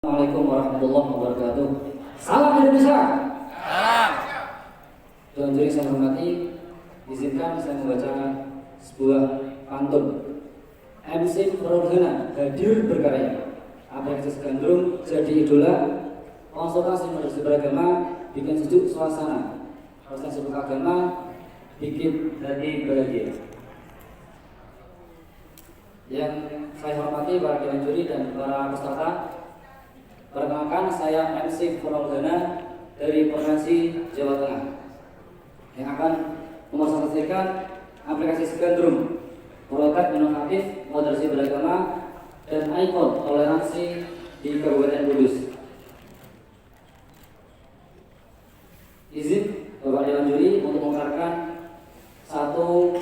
Assalamualaikum warahmatullahi wabarakatuh. Salam Indonesia. Salam. Tuan Juri saya hormati, izinkan saya membaca sebuah pantun. MC Farulhana hadir berkarya, Apresiasi Gandrung jadi idola, konsultasi madrasah beragama bikin sejuk suasana, proses beragama bikin hati bahagia. Yang saya hormati para dewan juri dan para peserta, perkenalkan saya MC Farulhana dari Provinsi Jawa Tengah yang akan mempresentasikan aplikasi Gandrung, prototipe inovatif moderasi beragama dan ikon toleransi di Kabupaten Kudus. Izin Bapak Dewan Juri untuk mengeluarkan satu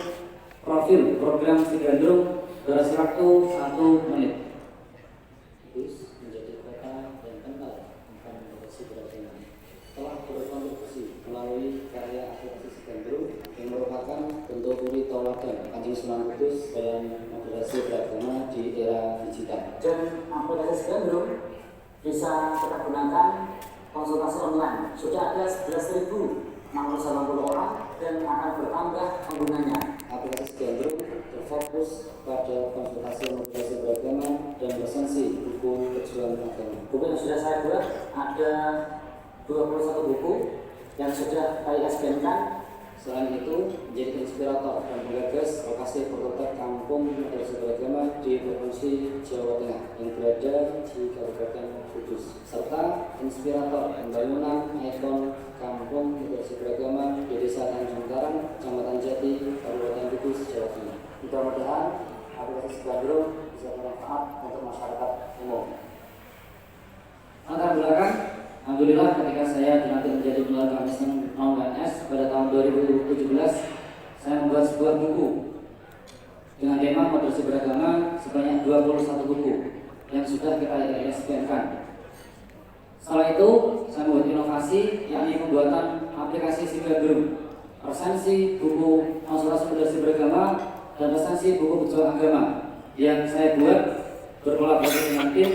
profil program Gandrung durasi waktu 1 menit. Kudus menjadi kota yang kental akan moderasi beragama, telah berkontribusi melalui karya aplikasi Gandrung yang merupakan bentuk suri tauladan Kanjeng Sunan Kudus dalam moderasi beragama di era digital. Dan aplikasi Gandrung bisa kita gunakan konsultasi online. Sudah ada 11.680 orang dan akan bertambah penggunanya. Aplikasi Gandrung berfokus pada konsultasi moderasi beragama dan resensi buku pejuang agama. Buku yang sudah saya buat ada 21 buku yang sudah saya ISBN-kan. Selain itu, menjadi inspirator dan menggagas lokasi prototipe kampung moderasi beragama di Provinsi Jawa Tengah yang berada di Kabupaten Kudus, serta inspirator pembangunan ikon kampung moderasi beragama di Desa Tanjung Karang, Kecamatan Jati, Kabupaten Kudus, Jawa Tengah. Mudah-mudahan aplikasi Gandrung bisa bermanfaat untuk masyarakat umum. Latar belakang, alhamdulillah ketika saya dilantik menjadi pengelola Kristen non-PNS pada tahun 2017, saya membuat sebuah buku dengan tema moderasi beragama sebanyak 21 buku yang sudah kita ISBN-kan. Setelah itu, saya membuat inovasi, yakni pembuatan aplikasi Gandrung, resensi buku konsultasi moderasi beragama dan resensi buku pejuang agama yang saya buat berkolaborasi dengan tim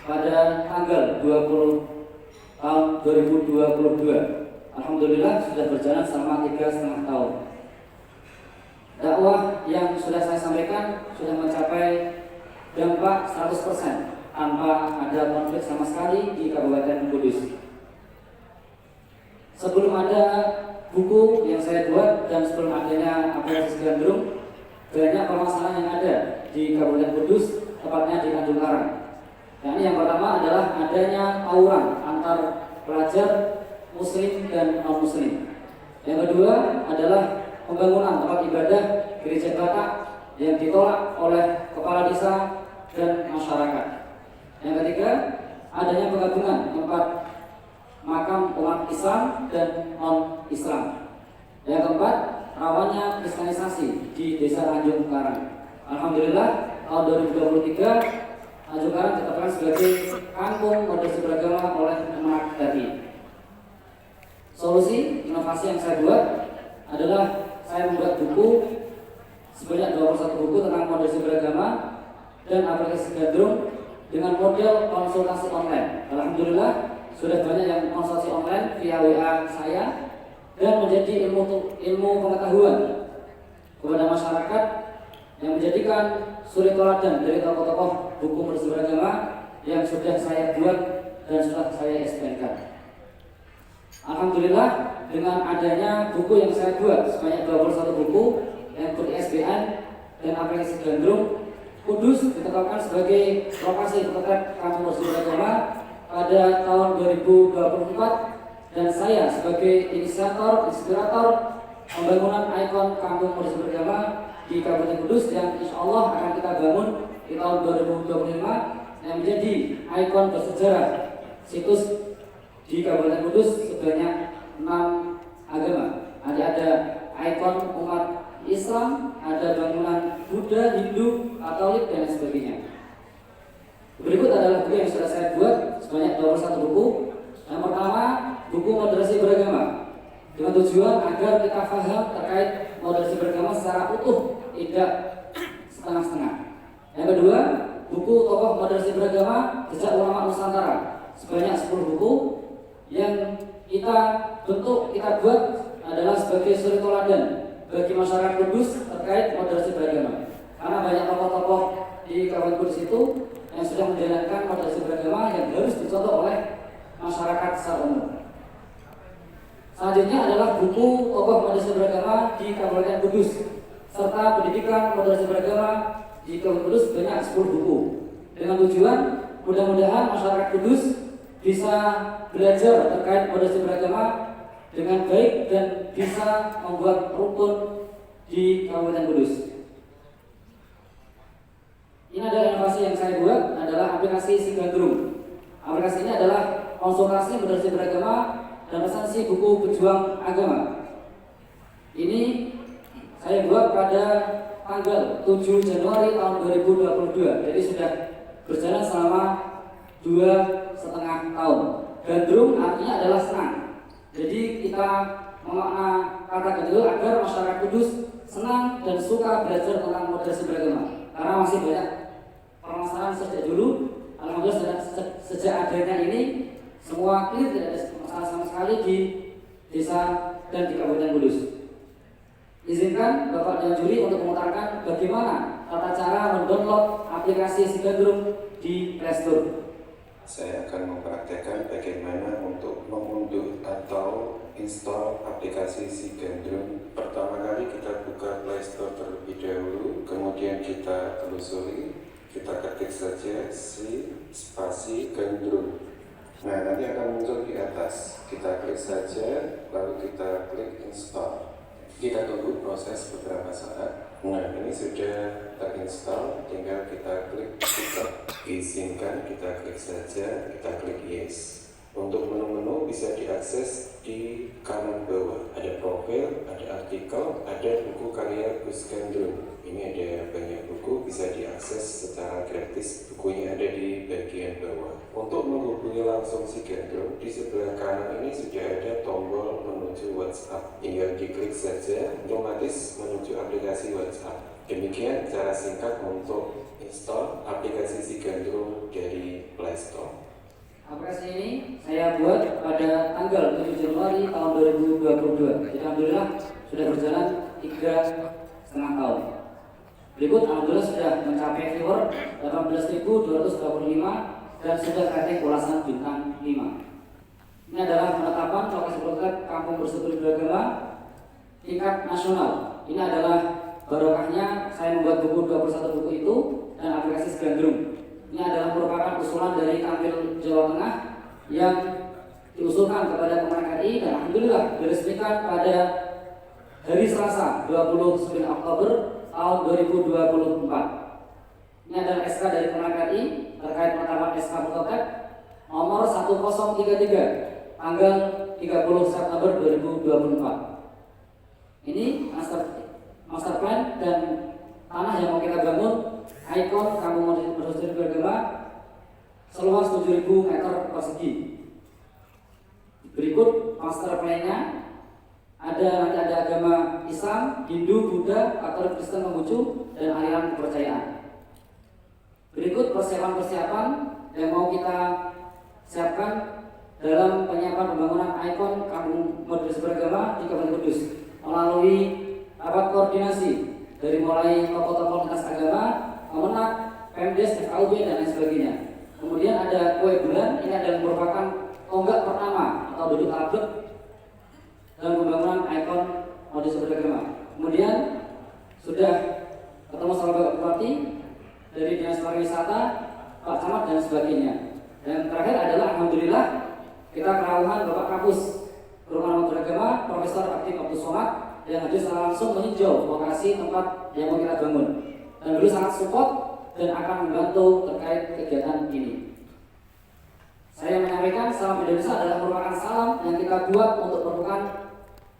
pada tanggal 20 tahun 2022. Alhamdulillah sudah berjalan selama 3,5 tahun. Dakwah yang sudah saya sampaikan sudah mencapai dampak 100% tanpa ada konflik sama sekali di Kabupaten Kudus. Sebelum ada buku yang saya buat dan sebelum adanya aplikasi Gandrung, banyak permasalahan yang ada di Kabupaten Kudus, tepatnya di Tanjung Karang. Yang pertama adalah adanya tawuran antar pelajar Muslim dan non-Muslim. Yang kedua adalah pembangunan tempat ibadah gereja Batak yang ditolak oleh kepala desa dan masyarakat. Yang ketiga, adanya penggabungan tempat makam umat Islam dan non-Islam. Yang keempat, rawannya kristenisasi di Desa Tanjung Karang. Alhamdulillah tahun 2023 Tanjung Karang ditetapkan sebagai kampung moderasi beragama oleh Kemenag RI. Solusi inovasi yang saya buat adalah saya membuat buku sebanyak 21 buku tentang moderasi beragama dan aplikasi Gandrung dengan model konsultasi online. Alhamdulillah sudah banyak yang konsultasi online via WA saya dan menjadi ilmu pengetahuan kepada masyarakat yang menjadikan suri tauladan dari tokoh-tokoh buku moderasi beragama yang sudah saya buat dan sudah saya ISBN-kan. Alhamdulillah dengan adanya buku yang saya buat sebanyak 21 buku yang ber-ISBN dan aplikasi Gandrung, Kudus ditetapkan sebagai lokasi prototipe kampung moderasi beragama pada tahun 2024 dan saya sebagai inspirator pembangunan ikon kampung moderasi beragama di Kabupaten Kudus yang insya Allah akan kita bangun di tahun 2025 yang menjadi ikon bersejarah situs di Kabupaten Kudus sebanyak 6 agama. Ada ikon umat Islam, ada bangunan Buddha, Hindu, Katolik dan sebagainya. Berikut adalah buku yang sudah saya buat sebanyak 21 buku. Yang pertama, buku moderasi beragama dengan tujuan agar kita paham terkait moderasi beragama secara utuh, tidak setengah-setengah. Yang kedua, buku tokoh moderasi beragama Jejak Ulama Nusantara sebanyak 10 buku yang kita buat adalah sebagai suri teladan bagi masyarakat Kudus terkait moderasi beragama. Karena banyak tokoh-tokoh di Kabupaten Kudus itu yang sudah menjalankan moderasi beragama yang harus dicontoh oleh masyarakat secara umum. Selanjutnya adalah buku tokoh moderasi beragama di Kabupaten Kudus serta pendidikan moderasi beragama di Kabupaten Kudus banyak 10 buku dengan tujuan mudah-mudahan masyarakat Kudus bisa belajar terkait moderasi beragama dengan baik dan bisa membuat rukun di Kabupaten Kudus. Ini adalah inovasi yang saya buat adalah aplikasi Sigandrung. Aplikasi ini adalah konsultasi moderasi beragama dan resensi buku pejuang agama. Ini saya buat pada tanggal 7 Januari tahun 2022. Jadi sudah berjalan selama 2,5 tahun. Gandrung artinya adalah senang. Jadi kita memakna kata gandrung agar masyarakat Kudus senang dan suka belajar tentang moderasi beragama. Karena masih banyak permasalahan sejak dulu. Alhamdulillah sejak adanya ini semua clear, tidak ada masalah sama sekali di desa dan di Kabupaten Kudus. Izinkan Bapak dan juri untuk memutarkan bagaimana tata cara mendownload aplikasi Sigandrung di Play Store. Saya akan mempraktekkan bagaimana untuk mengunduh atau install aplikasi Sigandrung. Pertama kali kita buka Play Store terlebih dahulu, kemudian kita telusuri, kita ketik saja spasi Gandrung. Nah, nanti akan muncul di atas. Kita klik saja, lalu kita klik install. Kita tunggu proses beberapa saat. Nah, ini sudah terinstall, tinggal kita klik buka. Izinkan, kita klik saja, kita klik yes. Untuk menu-menu bisa diakses di kanan bawah. Ada profil, ada artikel, ada buku karya Gus Gandrung. Ini ada banyak buku, bisa diakses secara gratis. Bukunya ada di bagian bawah. Untuk menghubungi langsung si Gandrung, di sebelah kanan ini sudah ada tombol menuju WhatsApp. Tinggal diklik saja, otomatis menuju aplikasi WhatsApp. Demikian cara singkat untuk install aplikasi Sigandrung dari Play Store. Aplikasi ini saya buat pada tanggal 7 Januari tahun 2022. Jadi alhamdulillah sudah berjalan 3,5 tahun. Berikut alhamdulillah sudah mencapai viewer 18.225 dan sudah rating ulasan bintang 5. Ini adalah penetapan lokasi program Kampung Bersekutu Beragama tingkat nasional. Ini adalah barokahnya saya membuat buku 21 buku itu dan aplikasi Sigandrung. Ini adalah merupakan usulan dari Kanwil Jawa Tengah yang diusulkan kepada Kementerian RI dan alhamdulillah diresmikan pada hari Selasa 29 Oktober tahun 2024. Ini adalah SK dari Kementerian RI terkait penetapan SK Prototip nomor 1033 tanggal 30 September 2024. Ini master plan dan tanah yang mau kita bangun, ikon Kampung Moderasi Beragama seluas 7.000 meter persegi. Berikut master plan-nya nanti ada agama Islam, Hindu, Buddha, Katolik, Kristen, Konghucu, dan aliran kepercayaan. Berikut persiapan-persiapan yang mau kita siapkan dalam penyiapan pembangunan ikon Kampung Moderasi Beragama di Kabupaten Kudus melalui rapat koordinasi dari mulai tokoh-tokoh lintas agama, Kemenak, Pemdes, FKUB, dan lain sebagainya. Kemudian ada kue bulan, ini adalah merupakan tonggak pertama atau duduk tablet dalam pembangunan ikon Moderasi Beragama. Kemudian sudah ketemu sama Bapak Bupati dari Dinas Pariwisata, Pak Camat, dan sebagainya. Dan terakhir adalah alhamdulillah kita kerawuhan Bapak Kapus Perumahan Beragama Profesor Aktif Abdul Somad yang hadir secara langsung meninjau lokasi tempat yang mau kita bangun. Dan beliau sangat support dan akan membantu terkait kegiatan ini. Saya menyampaikan salam Indonesia adalah merupakan salam yang kita buat untuk perlukan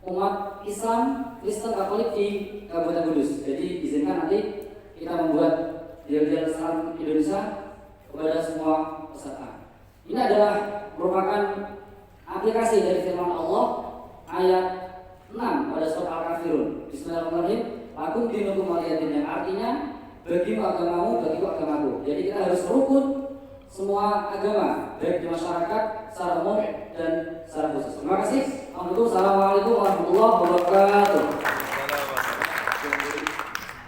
umat Islam, Kristen, Katolik di Kabupaten Kudus. Jadi izinkan nanti kita membuat dialog salam Indonesia kepada semua peserta. Ini adalah merupakan aplikasi dari firman Allah ayat 6 pada surat Al-Kafirun. Bismillahirrahmanirrahim. Lakum dinukum waliyadin, yang artinya bagimu agamamu, bagiku agamaku. Jadi kita harus rukun semua agama, baik di masyarakat secara umum dan secara khusus. Terima kasih. Assalamualaikum warahmatullahi wabarakatuh.